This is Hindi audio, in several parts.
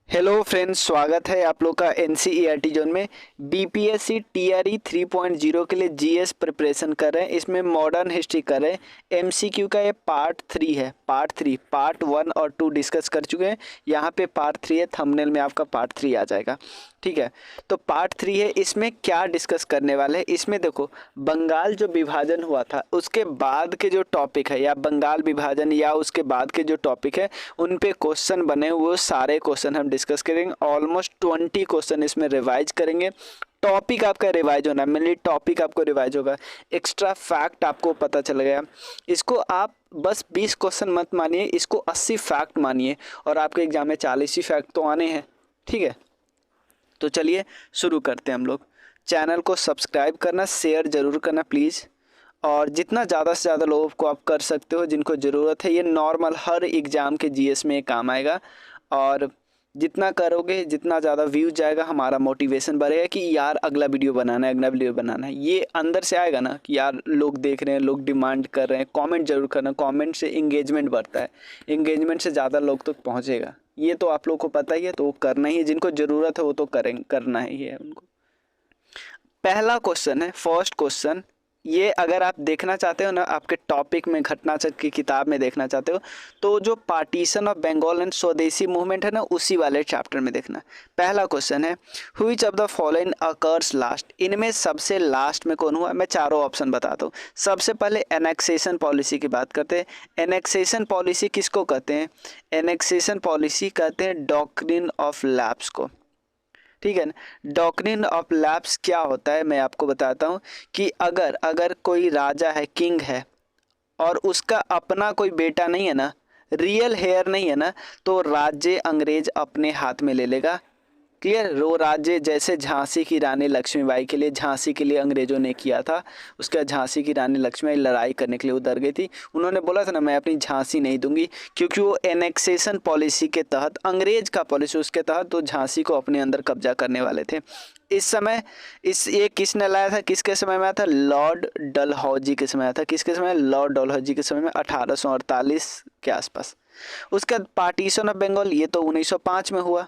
हेलो फ्रेंड्स, स्वागत है आप लोग का एनसीईआरटी जोन में। बीपीएससी टीआरई 3.0 के लिए जीएस प्रिपरेशन कर रहे हैं। इसमें मॉडर्न हिस्ट्री कर रहे हैं। एमसीक्यू का ये पार्ट 3 है। पार्ट 1 और 2 डिस्कस कर चुके हैं। यहाँ पे पार्ट 3 है, थंबनेल में आपका पार्ट 3 आ जाएगा। ठीक है, तो पार्ट 3 है। इसमें क्या डिस्कस करने वाले हैं, इसमें देखो बंगाल जो विभाजन हुआ था उसके बाद के जो टॉपिक है, या बंगाल विभाजन या उसके बाद के जो टॉपिक है उन पे क्वेश्चन बने हुए सारे क्वेश्चन हम डिस्कस करेंगे। ऑलमोस्ट 20 क्वेश्चन इसमें रिवाइज करेंगे। टॉपिक आपका रिवाइज होना है, मेनली टॉपिक आपको रिवाइज होगा। एक्स्ट्रा फैक्ट आपको पता चल गया। इसको आप बस 20 क्वेश्चन मत मानिए, इसको 80 फैक्ट मानिए, और आपके एग्जाम में 40 ही फैक्ट तो आने हैं। ठीक है, तो चलिए शुरू करते हैं हम लोग। चैनल को सब्सक्राइब करना, शेयर ज़रूर करना प्लीज़, और जितना ज़्यादा से ज़्यादा लोगों को आप कर सकते हो जिनको ज़रूरत है। ये नॉर्मल हर एग्ज़ाम के जीएस में काम आएगा, और जितना करोगे जितना ज़्यादा व्यूज जाएगा हमारा मोटिवेशन बढ़ेगा कि यार अगला वीडियो बनाना है, अगला वीडियो बनाना है। ये अंदर से आएगा ना कि यार लोग देख रहे हैं, लोग डिमांड कर रहे हैं। कमेंट जरूर करना, कमेंट से इंगेजमेंट बढ़ता है, इंगेजमेंट से ज़्यादा लोग तक पहुँचेगा। ये तो आप लोग को पता ही है, तो वो करना ही है। जिनको ज़रूरत है वो तो करें, करना ही है उनको। पहला क्वेश्चन है, फर्स्ट क्वेश्चन। ये अगर आप देखना चाहते हो ना, आपके टॉपिक में घटना चक्र की किताब में देखना चाहते हो, तो जो पार्टीशन ऑफ बंगाल एंड स्वदेशी मूवमेंट है ना, उसी वाले चैप्टर में देखना। पहला क्वेश्चन है, which of the following occurs last. इनमें सबसे लास्ट में कौन हुआ। मैं चारों ऑप्शन बताता हूँ। सबसे पहले एनेक्सेशन पॉलिसी की बात करते हैं। एनेक्सेशन पॉलिसी किसको कहते हैं? एनेक्सेशन पॉलिसी कहते हैं डॉक्ट्रिन ऑफ लैप्स को। ठीक है ना। डॉक्ट्रिन ऑफ लैप्स क्या होता है मैं आपको बताता हूँ कि अगर कोई राजा है, किंग है, और उसका अपना कोई बेटा नहीं है ना, रियल हेयर नहीं है ना, तो राज्य अंग्रेज अपने हाथ में ले लेगा। क्लियर। वो राज्य जैसे झांसी की रानी लक्ष्मीबाई के लिए, झांसी के लिए अंग्रेजों ने किया था। उसका झांसी की रानी लक्ष्मीबाई लड़ाई करने के लिए उतर गई थी। उन्होंने बोला था ना मैं अपनी झांसी नहीं दूंगी, क्योंकि वो एनेक्सेशन पॉलिसी के तहत, अंग्रेज का पॉलिसी उसके तहत, तो झांसी को अपने अंदर कब्जा करने वाले थे। इस समय ये किसने लाया था, किसके समय में आया था? लॉर्ड डलहौजी के समय आया था। किसके समय? लॉर्ड डलहौजी के समय में, 1848 के आसपास। उसके बाद पार्टीशन ऑफ बंगाल, ये तो 1905 में हुआ।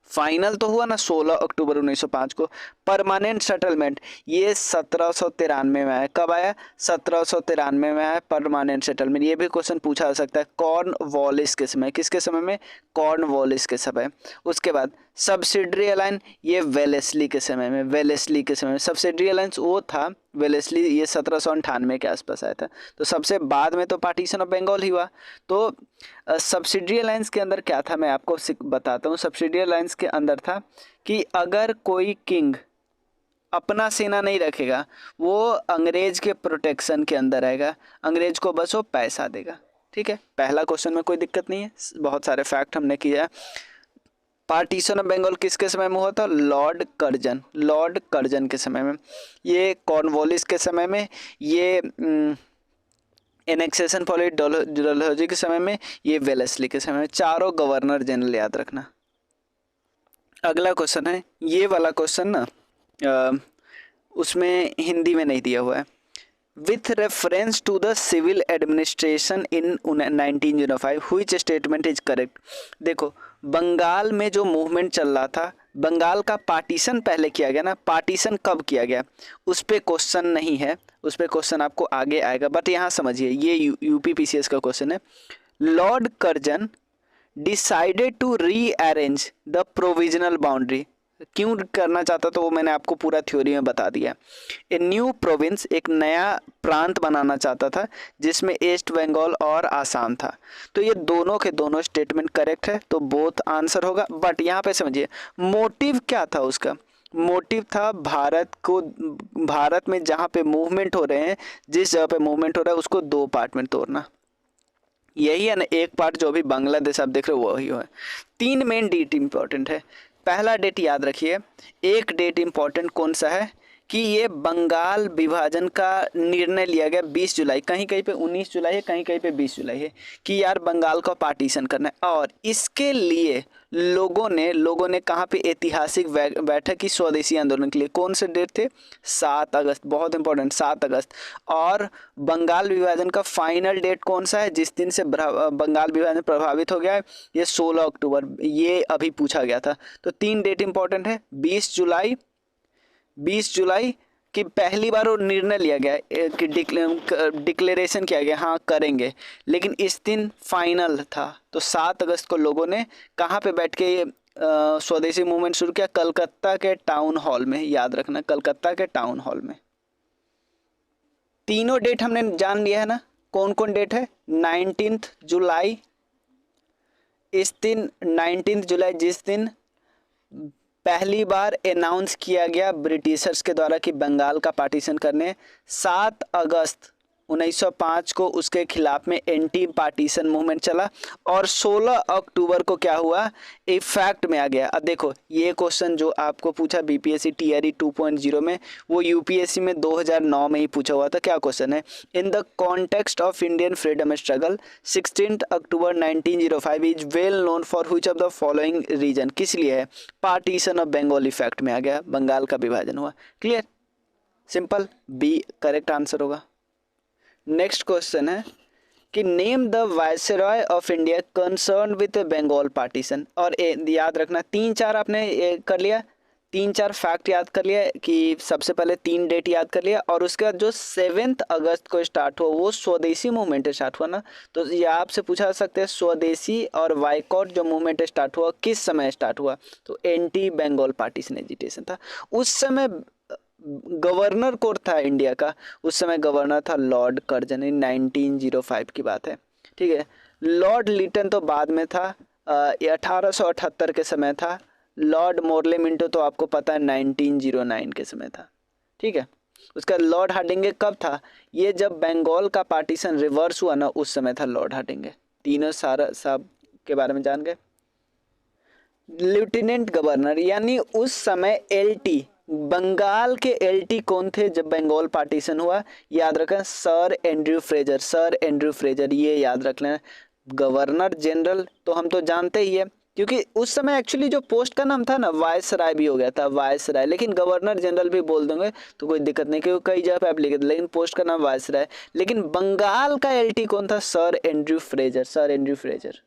फाइनल तो हुआ ना 16 अक्टूबर 1905 को। परमानेंट सेटलमेंट ये 1793 में आया। कब आया? 1793 में आया परमानेंट सेटलमेंट। ये भी क्वेश्चन पूछा जा सकता है कॉर्नवालिस के समय। किसके समय में? कॉर्नवालिस के समय। उसके बाद सब्सिडरी अलायंस, ये वेलेस्ली के समय में। वेलेस्ली के समय में सब्सिडरी अलायंस वो था वेलेस्ली, ये 1798 के आसपास आया था। तो सबसे बाद में तो पार्टीशन ऑफ बंगाल ही हुआ। तो सब्सिडरी अलायंस के अंदर क्या था मैं आपको बताता हूँ। सब्सिडरी अलायंस के अंदर था कि अगर कोई किंग अपना सेना नहीं रखेगा, वो अंग्रेज के प्रोटेक्शन के अंदर रहेगा, अंग्रेज को बस वो पैसा देगा। ठीक है, पहला क्वेश्चन में कोई दिक्कत नहीं है, बहुत सारे फैक्ट हमने किया। पार्टीशन ऑफ बंगाल किसके समय में हुआ था? लॉर्ड कर्जन के समय में। ये कॉर्नवालिस के समय में, ये एनेक्सेशन पॉलिसी डलहौजी के समय में, ये वेलेस्ली के समय में। चारों गवर्नर जनरल याद रखना। अगला क्वेश्चन है, ये वाला क्वेश्चन ना उसमें हिंदी में नहीं दिया हुआ है। With reference to the civil administration in 1905 which statement is correct. देखो बंगाल में जो मूवमेंट चल रहा था, बंगाल का पार्टीशन पहले किया गया ना, पार्टीशन कब किया गया उस पर क्वेश्चन नहीं है, उस पर क्वेश्चन आपको आगे आएगा। बट यहाँ समझिए, ये यूपीपीसीएस का क्वेश्चन है। Lord Curzon decided to rearrange the provisional boundary. क्यों करना चाहता तो वो मैंने आपको पूरा थ्योरी में बता दिया। ए न्यू प्रोविंस, एक नया प्रांत बनाना चाहता था जिसमें ईस्ट बंगाल और आसाम था। तो ये दोनों के दोनों स्टेटमेंट करेक्ट है, तो बोथ आंसर होगा। बट यहाँ पे समझिए मोटिव क्या था उसका। मोटिव था भारत में जहाँ पे मूवमेंट हो रहे हैं, जिस जगह पे मूवमेंट हो रहा है उसको दो पार्ट में तोड़ना। यही है ना, एक पार्ट जो अभी बांग्लादेश आप देख रहे हो वही है। 3 मेन डेट इंपॉर्टेंट है। पहला डेट याद रखिए, एक डेट इंपॉर्टेंट कौन सा है कि ये बंगाल विभाजन का निर्णय लिया गया 20 जुलाई, कहीं कहीं पे 19 जुलाई है, कहीं कहीं पे 20 जुलाई है, कि यार बंगाल का पार्टीशन करना है। और इसके लिए लोगों ने कहाँ पे ऐतिहासिक बैठक की स्वदेशी आंदोलन के लिए। कौन से डेट थे? 7 अगस्त, बहुत इंपॉर्टेंट, 7 अगस्त। और बंगाल विभाजन का फाइनल डेट कौन सा है जिस दिन से बंगाल विभाजन प्रभावित हो गया है? ये 16 अक्टूबर, ये अभी पूछा गया था। तो 3 डेट इंपॉर्टेंट है। 20 जुलाई कि पहली बार वो निर्णय लिया गया कि डिक्लेरेशन किया गया, हाँ करेंगे, लेकिन इस दिन फाइनल था। तो 7 अगस्त को लोगों ने कहाँ पे बैठ के स्वदेशी मूवमेंट शुरू किया? कलकत्ता के टाउन हॉल में, याद रखना, कलकत्ता के टाउन हॉल में। तीनों डेट हमने जान लिया है ना, कौन कौन डेट है? 19 जुलाई, इस दिन 19 जुलाई जिस दिन पहली बार अनाउंस किया गया ब्रिटिशर्स के द्वारा कि बंगाल का पार्टीशन करने। 7 अगस्त 1905 को उसके खिलाफ में एंटी पार्टीशन मूवमेंट चला, और 16 अक्टूबर को क्या हुआ? इफेक्ट में आ गया। अब देखो, ये क्वेश्चन जो आपको पूछा बीपीएससी टीआरई 2.0 में, वो यूपीएससी में 2009 में ही पूछा हुआ था। क्या क्वेश्चन है? In the context of Indian freedom struggle 16 October 1905 is well known for which of the following reason. किस लिए है? पार्टीशन ऑफ बंगाल इफेक्ट में आ गया, बंगाल का विभाजन हुआ। Clear, simple, B correct answer होगा। नेक्स्ट क्वेश्चन है कि name the viceroy of India concern with Bengal partition. और याद रखना, 3-4 आपने कर लिया, 3-4 फैक्ट याद कर लिया कि सबसे पहले 3 डेट याद कर लिया, और उसके बाद जो 7 अगस्त को स्टार्ट हुआ वो स्वदेशी मूवमेंट स्टार्ट हुआ ना। तो ये आपसे पूछा सकते हैं स्वदेशी और वाइकॉट जो मूवमेंट स्टार्ट हुआ किस समय स्टार्ट हुआ? तो एंटी बंगाल पार्टीशन एजिटेशन था। उस समय गवर्नर कौन था इंडिया का? उस समय गवर्नर था लॉर्ड कर्जन, 1905 की बात है। ठीक है, लॉर्ड लिटन तो बाद में था, 1878 के समय था। लॉर्ड मोरले मिंटो तो आपको पता है 1909 के समय था। ठीक है, उसका लॉर्ड हार्डिंगे कब था? ये जब बंगाल का पार्टीशन रिवर्स हुआ ना, उस समय था लॉर्ड हार्डिंगे। तीनों सारा सब के बारे में जान गए। लेफ्टिनेंट गवर्नर यानी उस समय एलटी, बंगाल के एलटी कौन थे जब बंगाल पार्टीशन हुआ? याद रखें, sir Andrew Fraser, sir Andrew Fraser, ये याद रख लें। गवर्नर जनरल तो हम तो जानते ही है, क्योंकि उस समय एक्चुअली जो पोस्ट का नाम था ना वायसराय भी हो गया था, वायसराय, लेकिन गवर्नर जनरल भी बोल देंगे तो कोई दिक्कत नहीं, क्योंकि कई जगह पे आप लिखे थे, लेकिन पोस्ट का नाम वायसराय। लेकिन बंगाल का एलटी कौन था? Sir Andrew Fraser, sir Andrew Fraser.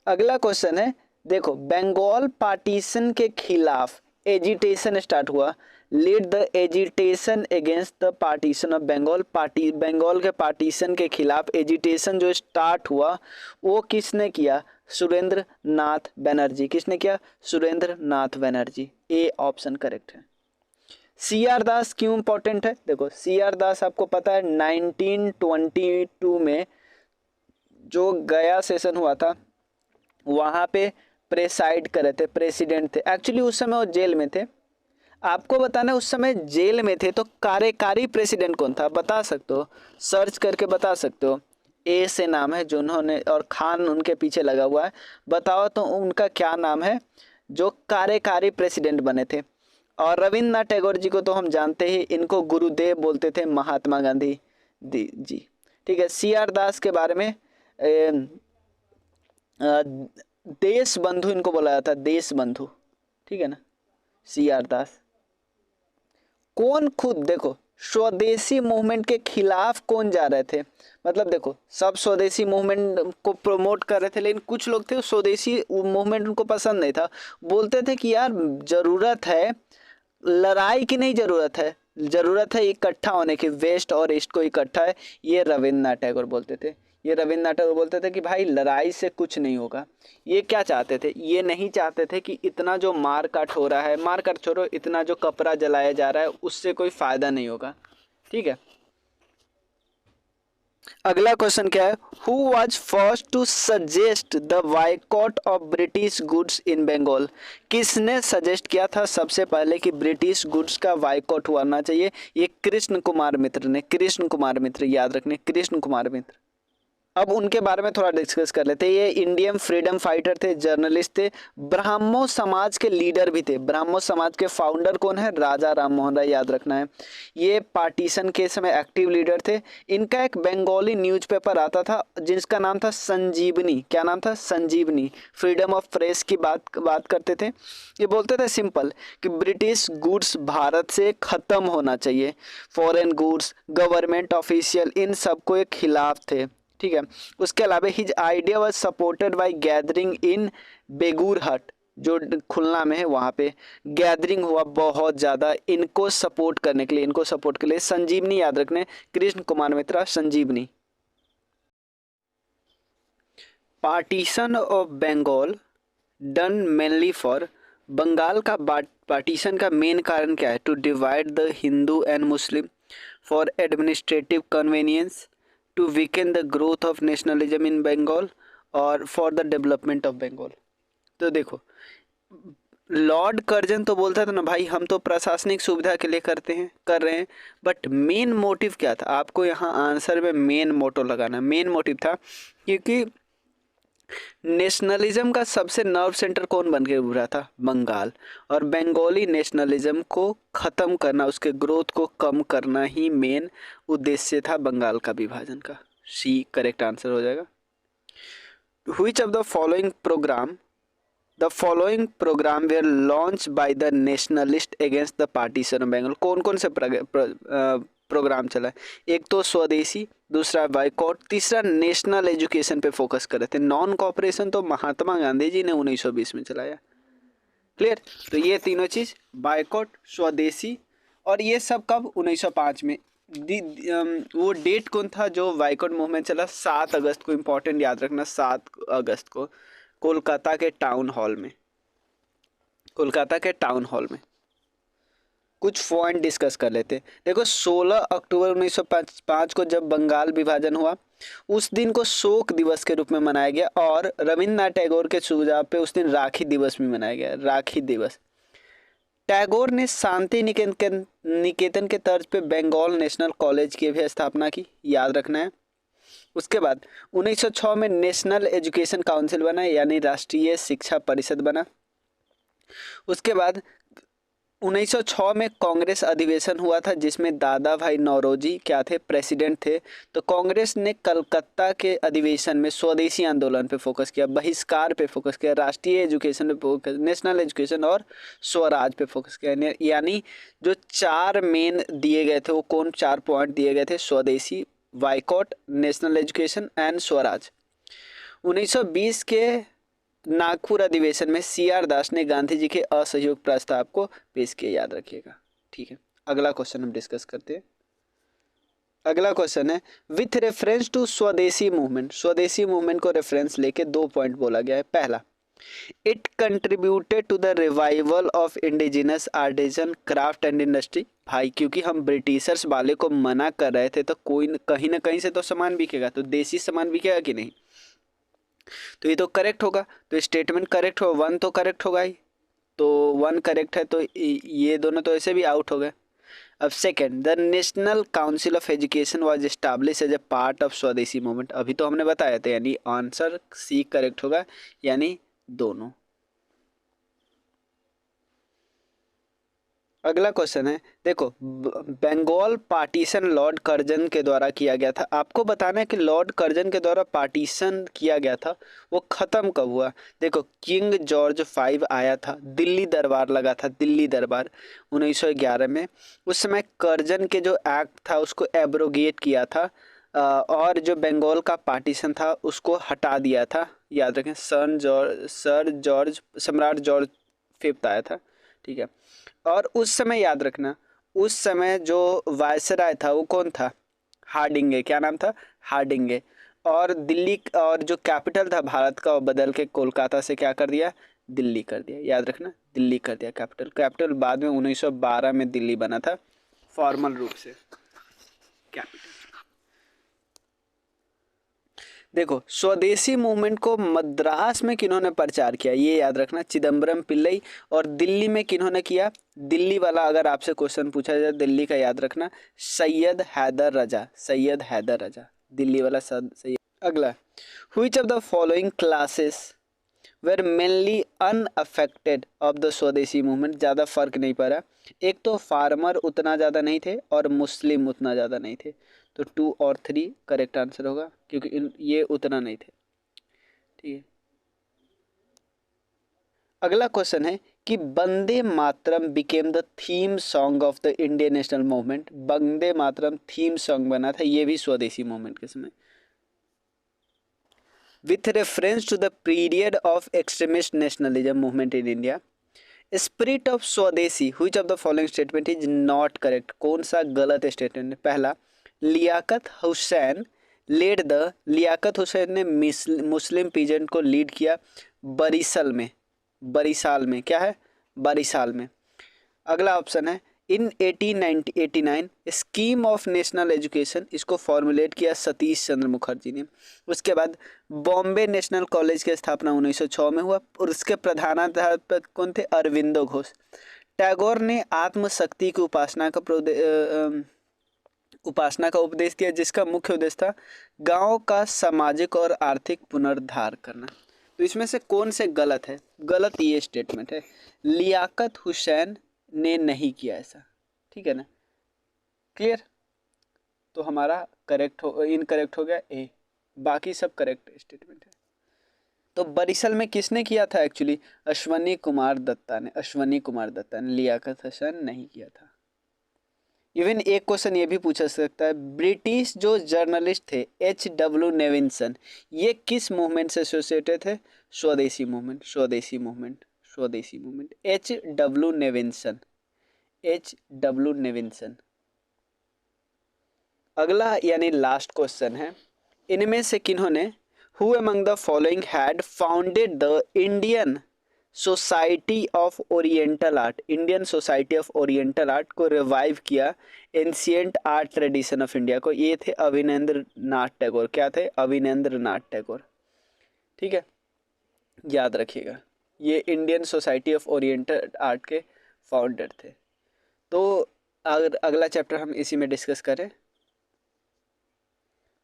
अगला क्वेश्चन है, देखो, बंगाल पार्टीशन के खिलाफ एजिटेशन स्टार्ट हुआ। Lead the agitation against the partition of Bengal. Bengal के पार्टीशन के खिलाफ एजिटेशन जो स्टार्ट हुआ वो किसने किया? सुरेंद्र नाथ बनर्जी। किसने किया? Surendra Nath Banerjee. A option correct है। सी आर दास क्यों इंपॉर्टेंट है? देखो, सी आर दास आपको पता है 1922 में जो गया सेशन हुआ था वहाँ पे प्रेसाइड करे थे, प्रेसिडेंट थे। एक्चुअली उस समय वो जेल में थे। आपको बताना, उस समय जेल में थे तो कार्यकारी प्रेसिडेंट कौन था? बता सकते हो, सर्च करके बता सकते हो। ए से नाम है जिन्होंने, और खान उनके पीछे लगा हुआ है। बताओ तो उनका क्या नाम है जो कार्यकारी प्रेसिडेंट बने थे? और रविन्द्रनाथ टैगोर जी को तो हम जानते ही, इनको गुरुदेव बोलते थे महात्मा गांधी जी। ठीक है, सी आर दास के बारे में देश बंधु इनको बोला जाता है, देश बंधु। ठीक है ना, सी आर दास। कौन खुद, देखो, स्वदेशी मूवमेंट के खिलाफ कौन जा रहे थे? मतलब देखो, सब स्वदेशी मूवमेंट को प्रमोट कर रहे थे, लेकिन कुछ लोग थे स्वदेशी मूवमेंट उनको पसंद नहीं था। बोलते थे कि यार जरूरत है लड़ाई की, नहीं जरूरत है इकट्ठा होने की, वेस्ट और ईस्ट को इकट्ठा है। ये रविन्द्रनाथ टैगोर बोलते थे। कि भाई लड़ाई से कुछ नहीं होगा। ये क्या चाहते थे? ये नहीं चाहते थे कि इतना जो मार काट हो रहा है, मार काट छोड़ो, इतना जो कपड़ा जलाया जा रहा है उससे कोई फायदा नहीं होगा। ठीक है, अगला क्वेश्चन क्या है? Who was first to suggest the boycott of British goods in Bengal. किसने सजेस्ट किया था सबसे पहले कि ब्रिटिश गुड्स का बायकॉट होना चाहिए? ये कृष्ण कुमार मित्र ने, कृष्ण कुमार मित्र, याद रखने, कृष्ण कुमार मित्र। अब उनके बारे में थोड़ा डिस्कस कर लेते हैं। ये इंडियन फ्रीडम फाइटर थे, जर्नलिस्ट थे, ब्राह्मो समाज के लीडर भी थे। ब्राह्मो समाज के फाउंडर कौन है? राजा राम मोहन राय, याद रखना है। ये पार्टीशन के समय एक्टिव लीडर थे। इनका एक बंगाली न्यूज़पेपर आता था जिसका नाम था संजीवनी। क्या नाम था? संजीवनी। फ्रीडम ऑफ प्रेस की बात करते थे। ये बोलते थे सिंपल कि ब्रिटिश गुड्स भारत से ख़त्म होना चाहिए। फॉरेन गुड्स, गवर्नमेंट ऑफिशियल, इन सबको एक खिलाफ थे। ठीक है। उसके अलावा his idea was supported by gathering in Bagerhat, जो खुलना में है, वहाँ पे गैदरिंग हुआ बहुत ज़्यादा इनको सपोर्ट करने के लिए। इनको सपोर्ट के लिए संजीवनी, याद रखने, Krishna Kumar Mitra, Sanjivani. Partition of Bengal done mainly for, Bengal का पार्टीशन का मेन कारण क्या है? To divide the Hindu and Muslim, for administrative convenience, to weaken the growth of nationalism in Bengal, और for the development of Bengal. तो देखो, लॉर्ड कर्जन तो बोलता था ना भाई हम तो प्रशासनिक सुविधा के लिए कर रहे हैं, बट मेन मोटिव क्या था? आपको यहाँ आंसर में मेन मोटो लगाना। मेन मोटिव था क्योंकि नेशनलिज्म का सबसे नर्व सेंटर कौन बन के उभरा था? बंगाल। और बंगाली नेशनलिज्म को ख़त्म करना, उसके ग्रोथ को कम करना ही मेन उद्देश्य था बंगाल का विभाजन का। सी करेक्ट आंसर हो जाएगा। Which of the following programme were launch by the nationalist against the partition of Bengal? कौन कौन से प्रोग्राम चला है? एक तो स्वदेशी, दूसरा बाइकॉट, तीसरा नेशनल एजुकेशन पे फोकस कर रहे थे। नॉन कॉपरेशन तो महात्मा गांधी जी ने 1920 में चलाया। क्लियर? तो ये तीनों चीज़, बाइकॉट, स्वदेशी, और ये सब कब? 1905 में। वो डेट कौन था जो बाइकॉट मूवमेंट चला? 7 अगस्त को। इंपॉर्टेंट, याद रखना, 7 अगस्त को कोलकाता के टाउन हॉल में। कोलकाता के टाउन हॉल में कुछ पॉइंट डिस्कस कर लेते हैं। देखो, 16 अक्टूबर 1905 को जब बंगाल विभाजन हुआ, उस दिन को शोक दिवस के रूप में मनाया गया, और रविन्द्रनाथ टैगोर के सुझाव पे उस दिन राखी दिवस भी मनाया गया। राखी दिवस। टैगोर ने शांति निकेतन के तर्ज पे बंगाल नेशनल कॉलेज की भी स्थापना की, याद रखना है। उसके बाद 1906 में नेशनल एजुकेशन काउंसिल बना, यानी राष्ट्रीय शिक्षा परिषद बना। उसके बाद 1906 में कांग्रेस अधिवेशन हुआ था जिसमें दादा भाई नौरोजी क्या थे? प्रेसिडेंट थे। तो कांग्रेस ने कलकत्ता के अधिवेशन में स्वदेशी आंदोलन पे फोकस किया, बहिष्कार पे फोकस किया, राष्ट्रीय एजुकेशन पे फोकस, नेशनल एजुकेशन और स्वराज पे फोकस किया। यानी जो 4 मेन दिए गए थे, वो कौन 4 पॉइंट दिए गए थे? स्वदेशी, boycott, national education and Swaraj. 1920 के नागपुर अधिवेशन में CR दास ने गांधी जी के असहयोग प्रस्ताव को पेश किया, याद रखिएगा। ठीक है, अगला क्वेश्चन हम डिस्कस करते हैं। अगला क्वेश्चन है with reference to Swadeshi movement. Swadeshi movement को रेफरेंस लेके 2 पॉइंट बोला गया है। पहला, it contributed to the revival of indigenous artisan craft and industry. भाई क्योंकि हम ब्रिटिशर्स वाले को मना कर रहे थे, तो कोई कहीं ना कहीं से तो सामान बिकेगा, तो देसी सामान बिकेगा कि नहीं? तो ये तो करेक्ट होगा, तो स्टेटमेंट करेक्ट होगा, 1 तो करेक्ट होगा ही, तो 1 करेक्ट है, तो ये दोनों तो ऐसे भी आउट हो गए। अब second, the national council of education was establish as a part of Swadeshi movement. अभी तो हमने बताया था, यानी आंसर सी करेक्ट होगा, यानी दोनों। अगला क्वेश्चन है, देखो, बंगाल पार्टीशन लॉर्ड कर्जन के द्वारा किया गया था। आपको बताना है कि लॉर्ड कर्जन के द्वारा पार्टीशन किया गया था, वो ख़त्म कब हुआ? देखो, किंग जॉर्ज 5 आया था, दिल्ली दरबार लगा था, दिल्ली दरबार 1911 में। उस समय कर्जन के जो एक्ट था उसको एब्रोगेट किया था, और जो बंगाल का पार्टीशन था उसको हटा दिया था। याद रखें, सम्राट जॉर्ज 5 आया था। ठीक है, और उस समय याद रखना, उस समय जो वायसराय था वो कौन था? हार्डिंगे। क्या नाम था? हार्डिंगे। और दिल्ली, और जो कैपिटल था भारत का, वो बदल के कोलकाता से क्या कर दिया? दिल्ली कर दिया। याद रखना, दिल्ली कर दिया कैपिटल बाद में 1912 में दिल्ली बना था फॉर्मल रूप से कैपिटल। देखो, स्वदेशी मूवमेंट को मद्रास में किन्होंने प्रचार किया, ये याद रखना, चिदम्बरम पिल्लई। और दिल्ली में किन्होंने किया? दिल्ली वाला अगर आपसे क्वेश्चन पूछा जाए दिल्ली का, याद रखना, सैयद हैदर रजा। सैयद हैदर रजा, दिल्ली वाला सैयद। अगला, which of the following classes were mainly unaffected of the स्वदेशी मूवमेंट। ज़्यादा फर्क नहीं पड़ा, एक तो फार्मर उतना ज़्यादा नहीं थे और मुस्लिम उतना ज़्यादा नहीं थे, तो 2 और 3 करेक्ट आंसर होगा क्योंकि ये उतना नहीं थे। ठीक है, अगला क्वेश्चन है कि Vande Mataram became the theme song of the Indian national movement. Vande Mataram theme song बना था, ये भी स्वदेशी मूवमेंट के समय। With reference to the period of extremist nationalism movement in India, spirit of स्वदेशी, which of the following statement is not correct। कौन सा गलत स्टेटमेंट है? पहला, लियाकत हुसैन लेड द, लियाकत हुसैन ने मुस्लिम पीजेंट को लीड किया बरिसल में, बरिसाल में, क्या है? बरिसाल में। अगला ऑप्शन है इन 1889 स्कीम ऑफ नेशनल एजुकेशन, इसको फॉर्मुलेट किया सतीश चंद्र मुखर्जी ने। उसके बाद बॉम्बे नेशनल कॉलेज की स्थापना 1906 में हुआ और उसके प्रधानाध्यापक कौन थे? अरविंदो घोष। टैगोर ने आत्मशक्ति की उपासना का उपदेश दिया, जिसका मुख्य उद्देश्य था गांव का सामाजिक और आर्थिक पुनरुद्धार करना। तो इसमें से कौन से गलत है? गलत ये स्टेटमेंट है, लियाकत हुसैन ने नहीं किया ऐसा। ठीक है ना, क्लियर? तो हमारा करेक्ट हो, इनकरेक्ट हो गया ए, बाकी सब करेक्ट स्टेटमेंट है। तो बरिसल में किसने किया था? एक्चुअली अश्वनी कुमार दत्ता ने, अश्वनी कुमार दत्ता ने, लियाकत हुसैन नहीं किया था। इवन एक क्वेश्चन ये भी पूछा सकता है, ब्रिटिश जो जर्नलिस्ट थे H.W. नेविंसन, ये किस मूवमेंट से एसोसिएटेड थे? स्वदेशी movement, Swadeshi movement, Swadeshi movement. H.W. Nevinson, H.W. Nevinson. अगला यानी लास्ट क्वेश्चन है, इनमें से किन्होंने who among the following had founded the Indian society of oriental art, Indian society of oriental art को रिवाइव किया ancient art tradition of India को? ये थे अविनेंद्र नाथ टैगोर। क्या थे? अविनेंद्र नाथ टैगोर। ठीक है, याद रखिएगा, ये Indian society of oriental art के फाउंडर थे। तो अगर अगला चैप्टर हम इसी में डिस्कस करें,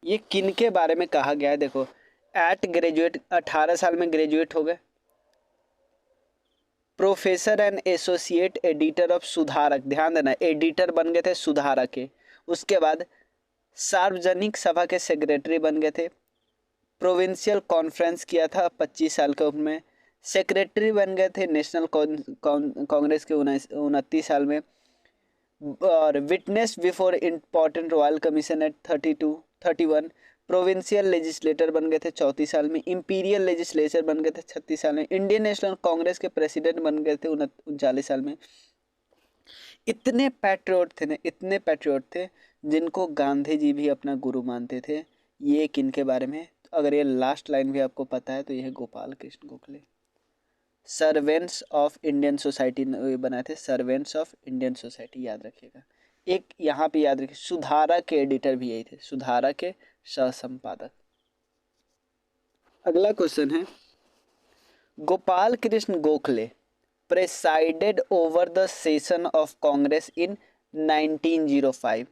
ये किन के बारे में कहा गया है? देखो, एट ग्रेजुएट, 18 साल में ग्रेजुएट हो गए, professor and associate editor of सुधारक, ध्यान देना एडिटर बन गए थे सुधारक के। उसके बाद सार्वजनिक सभा के सेक्रेटरी बन गए थे, प्रोविंशियल कॉन्फ्रेंस किया था 25 साल के उम्र में, सेक्रेटरी बन गए थे नेशनल कांग्रेस के 29 साल में, और witness before important royal commission at 31, provincial legislator बन गए थे 34 साल में, इंपीरियल लेजिस्लेचर बन गए थे 36 साल में, इंडियन नेशनल कांग्रेस के प्रेसिडेंट बन गए थे 39 साल में। इतने पैट्रियट थे ना, इतने पैट्रियट थे जिनको गांधी जी भी अपना गुरु मानते थे। ये किन के बारे में? अगर ये लास्ट लाइन भी आपको पता है तो यह Gopal Krishna Gokhale, servants of Indian society बनाए थे, सर्वेंट्स ऑफ इंडियन सोसाइटी, याद रखिएगा। एक यहाँ पे याद रखिए, सुधारक के एडिटर भी यही थे, सुधारक के सह संपादक। अगला क्वेश्चन है, Gopal Krishna Gokhale presided over the session of Congress in 1905,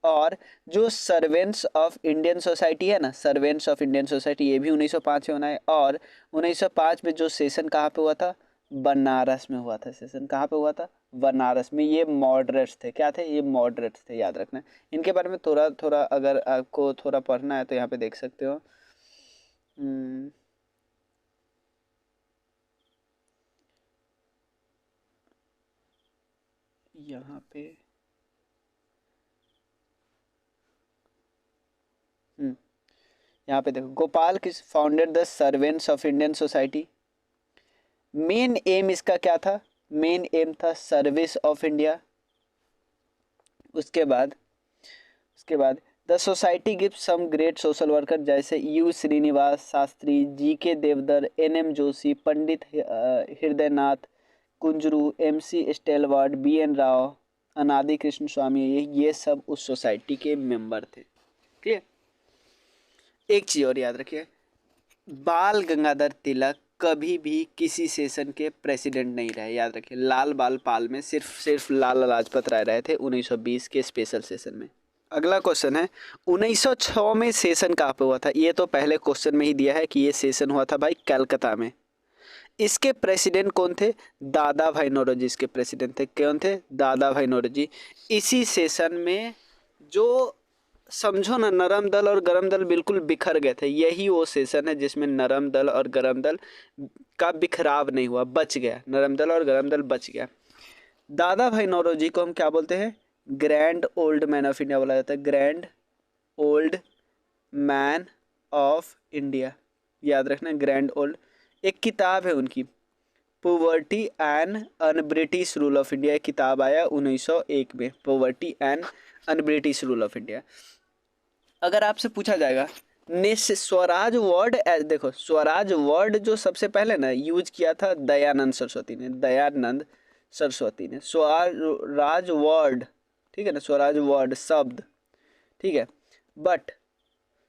और जो सर्वेंट्स ऑफ इंडियन सोसाइटी है ना, सर्वेंट्स ऑफ इंडियन सोसाइटी, ये भी 1905 में होना है। और 1905 में जो सेशन कहाँ पे हुआ था? बनारस में हुआ था। सेशन कहाँ पे हुआ था? बनारस में। ये मॉडरेट्स थे। क्या थे? ये मॉडरेट्स थे, याद रखना। इनके बारे में थोड़ा थोड़ा अगर आपको थोड़ा पढ़ना है तो यहाँ पे देख सकते हो। यहाँ पे यहाँ पे देखो, गोपाल किस founded the servants of Indian society. Main aim इसका क्या था? मेन एम था सर्विस ऑफ इंडिया। उसके बाद the society give some great social worker जैसे U Srinivasa Shastri, G K. Deodhar, N M. Joshi, Pandit Hridaynath Kunzru, M C. Setalvad, B N. Rao, Anadi Krishna स्वामी, ये सब उस सोसाइटी के मेंबर थे। क्लियर? एक चीज़ और याद रखिए, बाल गंगाधर तिलक कभी भी किसी सेशन के प्रेसिडेंट नहीं रहे। याद रखिए, लाल बाल पाल में सिर्फ लाला लाजपत राय रहे थे 1920 के स्पेशल सेशन में। अगला क्वेश्चन है 1906 में सेशन कहाँ पे हुआ था। ये तो पहले क्वेश्चन में ही दिया है कि ये सेशन हुआ था भाई कलकत्ता में। इसके प्रेसिडेंट कौन थे? दादा भाई नौरोजी इसके प्रेसिडेंट थे। कौन थे? दादा भाई नौरोजी। इसी सेशन में जो समझो ना नरम दल और गरम दल बिल्कुल बिखर गए थे, यही वो सेशन है जिसमें नरम दल और गरम दल का बिखराव नहीं हुआ, बच गया, नरम दल और गरम दल बच गया। दादा भाई नौरोजी को हम क्या बोलते हैं? Grand old man of India बोला जाता है, grand old man of India, याद रखना ग्रैंड ओल्ड। एक किताब है उनकी poverty and un British rule of India, किताब आया 1901 में, poverty and un British rule of India. अगर आपसे पूछा जाएगा स्वराज वर्ड, देखो स्वराज वर्ड जो सबसे पहले ना यूज किया था दयानंद सरस्वती ने, दयानंद सरस्वती ने स्वराज वर्ड, ठीक है ना, स्वराज वर्ड शब्द, ठीक है, बट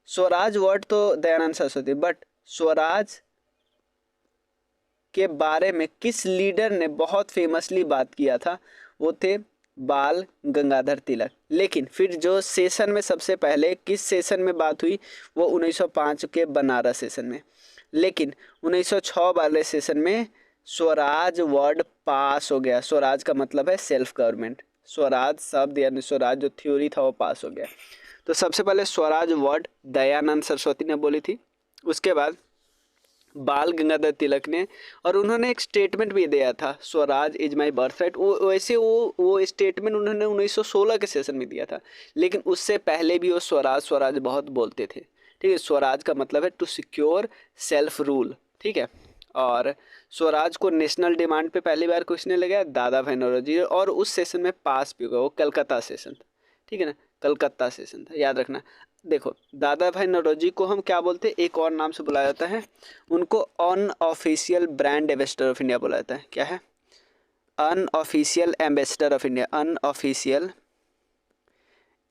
स्वराज वर्ड तो दयानंद सरस्वती, बट स्वराज के बारे में किस लीडर ने बहुत फेमसली बात किया था? वो थे बाल गंगाधर तिलक। लेकिन फिर जो सेशन में सबसे पहले किस सेशन में बात हुई? वो 1905 के बनारस सेशन में। लेकिन 1906 वाले सेशन में स्वराज वर्ड पास हो गया। स्वराज का मतलब है सेल्फ गवर्नमेंट, स्वराज शब्द यानी स्वराज जो थ्योरी था वो पास हो गया। तो सबसे पहले स्वराज वर्ड दयानंद सरस्वती ने बोली थी, उसके बाद बाल गंगाधर तिलक ने, और उन्होंने एक स्टेटमेंट भी दिया था Swaraj is my birth right. वैसे वो स्टेटमेंट उन्होंने 1916 के सेशन में दिया था, लेकिन उससे पहले भी वो स्वराज स्वराज बहुत बोलते थे, ठीक है। स्वराज का मतलब है टू सिक्योर सेल्फ रूल, ठीक है। और स्वराज को नेशनल डिमांड पे पहली बार किसने लगाया? दादा भाई नौरोजी, और उस सेशन में पास भी हुआ, वो कलकत्ता सेशन था, ठीक है ना, कलकत्ता सेशन था, याद रखना। देखो दादा भाई नौरोजी को हम क्या बोलते हैं? एक और नाम से बुलाया जाता है, उनको unofficial brand ambassador of India बोला जाता है। क्या है? Unofficial ambassador of India, unofficial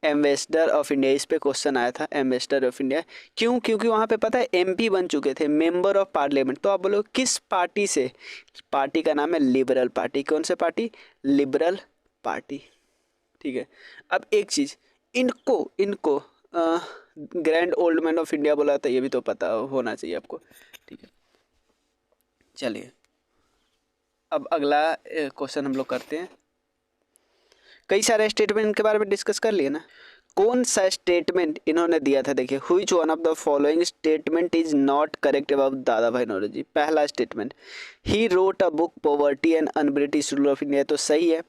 ambassador of India, इस पे क्वेश्चन आया था, एम्बेसडर ऑफ इंडिया क्यों? क्योंकि वहाँ पे पता है एमपी बन चुके थे, मेंबर ऑफ पार्लियामेंट। तो आप बोलो किस पार्टी से? पार्टी का नाम है लिबरल पार्टी। कौन से पार्टी? लिबरल पार्टी, ठीक है। अब एक चीज़, इनको grand old man of India बोला था, ये भी तो पता होना चाहिए आपको, ठीक है। चलिए अब अगला क्वेश्चन हम लोग करते हैं। कई सारे स्टेटमेंट के बारे में डिस्कस कर लिए ना, कौन सा स्टेटमेंट इन्होंने दिया था? देखिए, which one of the following statement is not correct about Dadabhai Naoroji. पहला statement, he wrote a book poverty and un British rule of India, तो सही है,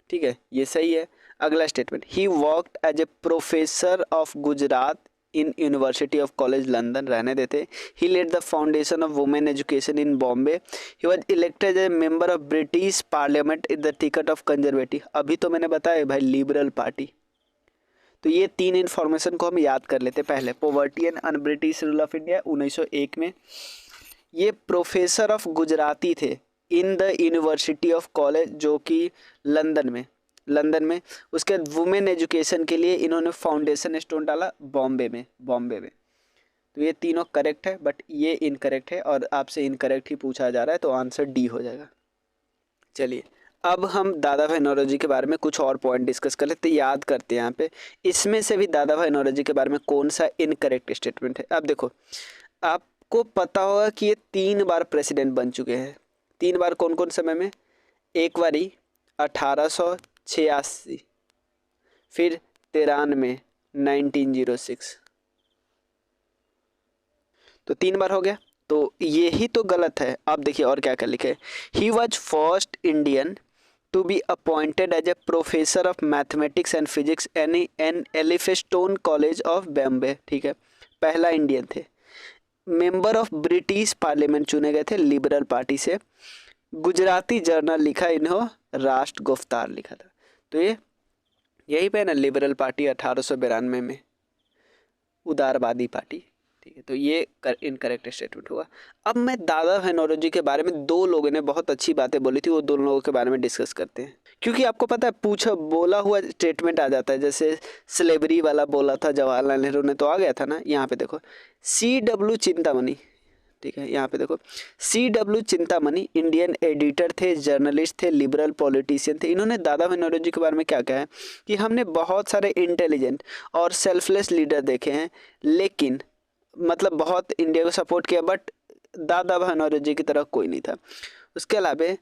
ठीक है, ये सही है। अगला statement, he worked as a professor of Gujarat in university of college London, रहने देते। He led the foundation of women education in Bombay. He was elected as a member of British parliament in the ticket of conservative. अभी तो मैंने बताया भाई लिबरल पार्टी। तो ये तीन इन्फॉर्मेशन को हम याद कर लेते। पहले poverty and un British rule of India 1901 में, ये प्रोफेसर ऑफ गुजराती थे in the university of college जो कि लंदन में। उसके बाद वुमेन एजुकेशन के लिए इन्होंने फाउंडेशन स्टोन डाला बॉम्बे में। तो ये तीनों करेक्ट है, बट ये इनकरेक्ट है और आपसे इनकरेक्ट ही पूछा जा रहा है, तो आंसर डी हो जाएगा। चलिए अब हम दादा भाई नौरोजी के बारे में कुछ और पॉइंट डिस्कस कर लेते, याद करते हैं यहाँ पे। इसमें से भी दादा भाई नौरोजी के बारे में कौन सा इनकरेक्ट स्टेटमेंट है? अब देखो, आपको पता होगा कि ये 3 बार प्रेसिडेंट बन चुके हैं। 3 बार कौन कौन समय में? एक बारी 1886, फिर 93 1906, तो 3 बार हो गया। तो यही तो गलत है। आप देखिए और क्या क्या लिखे है, he was first Indian to be appointed as a professor of mathematics and physics in Elphinstone college of Bombay, ठीक है, पहला इंडियन थे। मेंबर ऑफ ब्रिटिश पार्लियामेंट चुने गए थे लिबरल पार्टी से। गुजराती जर्नल लिखा, इन्हों राष्ट्र गुफ्तार लिखा था। तो ये यही पे ना लिबरल पार्टी 1892 में, उदारवादी पार्टी, ठीक है। तो ये इनकरेक्ट स्टेटमेंट हुआ। अब मैं दादा भाई नौरोजी के बारे में 2 लोगों ने बहुत अच्छी बातें बोली थी, वो 2 लोगों के बारे में डिस्कस करते हैं, क्योंकि आपको पता है बोला हुआ स्टेटमेंट आ जाता है। जैसे स्लेवरी वाला बोला था जवाहरलाल नेहरू ने, तो आ गया था ना। यहाँ पे देखो, CW चिंतामणि, ठीक है, यहाँ पे देखो CW चिंतामणि इंडियन एडिटर थे, जर्नलिस्ट थे, लिबरल पॉलिटिशियन थे। इन्होंने दादा भाई नौरोजी के बारे में क्या कहा है कि हमने बहुत सारे इंटेलिजेंट और सेल्फलेस लीडर देखे हैं, लेकिन मतलब बहुत इंडिया को सपोर्ट किया, बट दादा भाई नौरोजी की तरह कोई नहीं था। उसके अलावा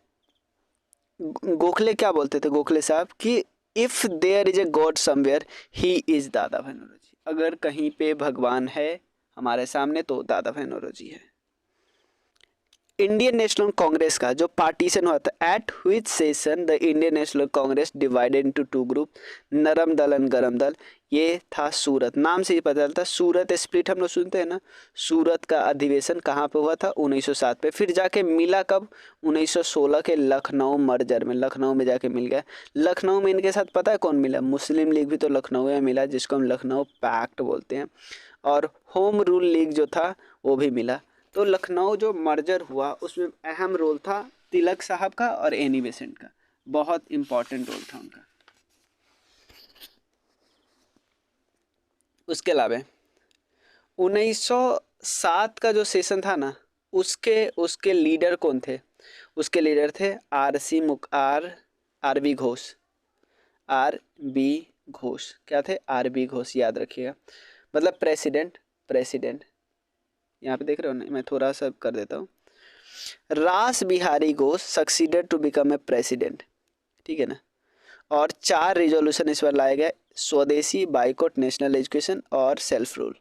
गोखले क्या बोलते थे, गोखले साहब, कि if there is a God somewhere he is Dadabhai Naoroji. अगर कहीं पे भगवान है हमारे सामने तो दादा भाई नौरोजी है। इंडियन नेशनल कांग्रेस का जो पार्टीशन हुआ था, at which session the Indian national Congress divided into two group, नरम दल एंड गरम दल। ये था सूरत, नाम से ही पता चलता, सूरत स्प्लिट हम लोग सुनते हैं ना। सूरत का अधिवेशन कहाँ पे हुआ था, 1907 पे। फिर जाके मिला कब, 1916 के लखनऊ मर्जर में, लखनऊ में जाके मिल गया। लखनऊ में इनके साथ पता है कौन मिला, मुस्लिम लीग भी तो लखनऊ में मिला, जिसको हम लखनऊ पैक्ट बोलते हैं, और होम रूल लीग जो था वो भी मिला। तो लखनऊ जो मर्जर हुआ उसमें अहम रोल था तिलक साहब का और एनी बेसेंट का, बहुत इंपॉर्टेंट रोल था उनका। उसके अलावा 1907 का जो सेशन था ना, उसके लीडर कौन थे, उसके लीडर थे आर बी घोष। क्या थे, RB घोष, याद रखिएगा। मतलब प्रेसिडेंट यहाँ पे देख रहे हो ना, मैं थोड़ा सा कर देता हूँ। Rash Behari Ghosh succeeded to become a president, ठीक है ना। और 4 रिजोल्यूशन इस बार लाए गए, स्वदेशी, बाइकॉट, नेशनल एजुकेशन और सेल्फ रूल,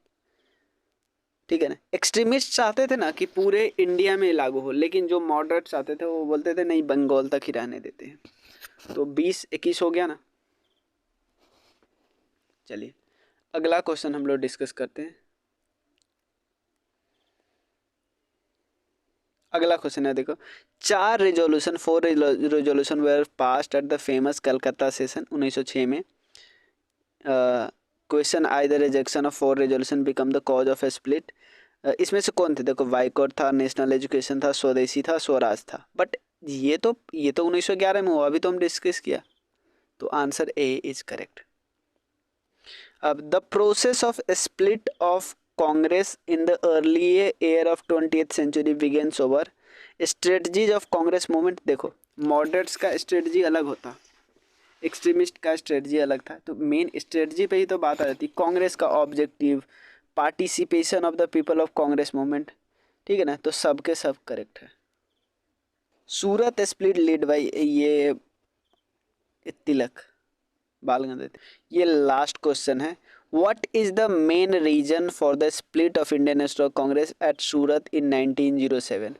ठीक है ना। एक्सट्रीमिस्ट चाहते थे ना कि पूरे इंडिया में लागू हो, लेकिन जो मॉडरेट चाहते थे वो बोलते थे नहीं, बंगाल तक ही रहने देते हैं। तो 20-21 हो गया ना। चलिए अगला क्वेश्चन हम लोग डिस्कस करते हैं। अगला क्वेश्चन है, देखो 4 resolution were passed at the famous Calcutta session 1906 में। Question either rejection of 4 resolution become the cause of a split. इसमें से कौन थे, देखो बाइकॉट था, नेशनल एजुकेशन था, स्वदेशी था, स्वराज था। बट ये तो 1911 में हुआ, अभी तो हम डिस्कस किया, तो आंसर ए इज करेक्ट। अब the process of split of Congress in the early year of 20th century begins over strategies of Congress movement. देखो मॉडरेट्स का स्ट्रेटजी अलग होता, एक्सट्रीमिस्ट का स्ट्रेटजी अलग था, तो मेन स्ट्रेटजी पे ही तो बात आ जाती। कांग्रेस का objective, participation of the people of Congress movement, ठीक है ना, तो सब के सब करेक्ट है। सूरत स्प्लिट लीड बाई ये तिलक, बाल गंगाधर। ये लास्ट क्वेश्चन है, what is the main reason for the split of Indian national Congress at Surat in 1907।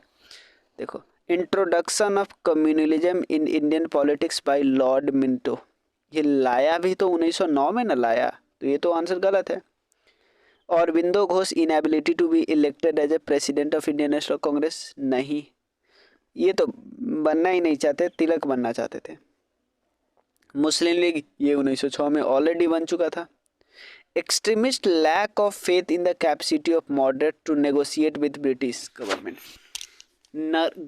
देखो introduction of communalism in Indian politics by lord Minto. ये लाया भी तो 1909 में ना लाया, तो ये तो आंसर गलत है। और Aurobindo Ghosh inability to be elected as a president of Indian national Congress, नहीं, ये तो बनना ही नहीं चाहते, तिलक बनना चाहते थे। मुस्लिम लीग ये 1906 में ऑलरेडी बन चुका था। Extremist lack of faith in the capacity of moderate to negotiate with British government.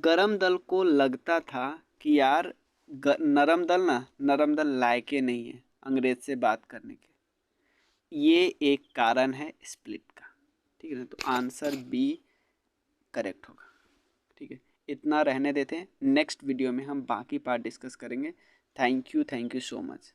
Garam Dal को लगता था कि यार नरम दल लायके नहीं है अंग्रेज से बात करने के, ये एक कारण है स्प्लिट का, ठीक है ना। तो आंसर बी करेक्ट होगा, ठीक है। इतना रहने देते हैं, नेक्स्ट वीडियो में हम बाकी पार्ट डिस्कस करेंगे। Thank you so much.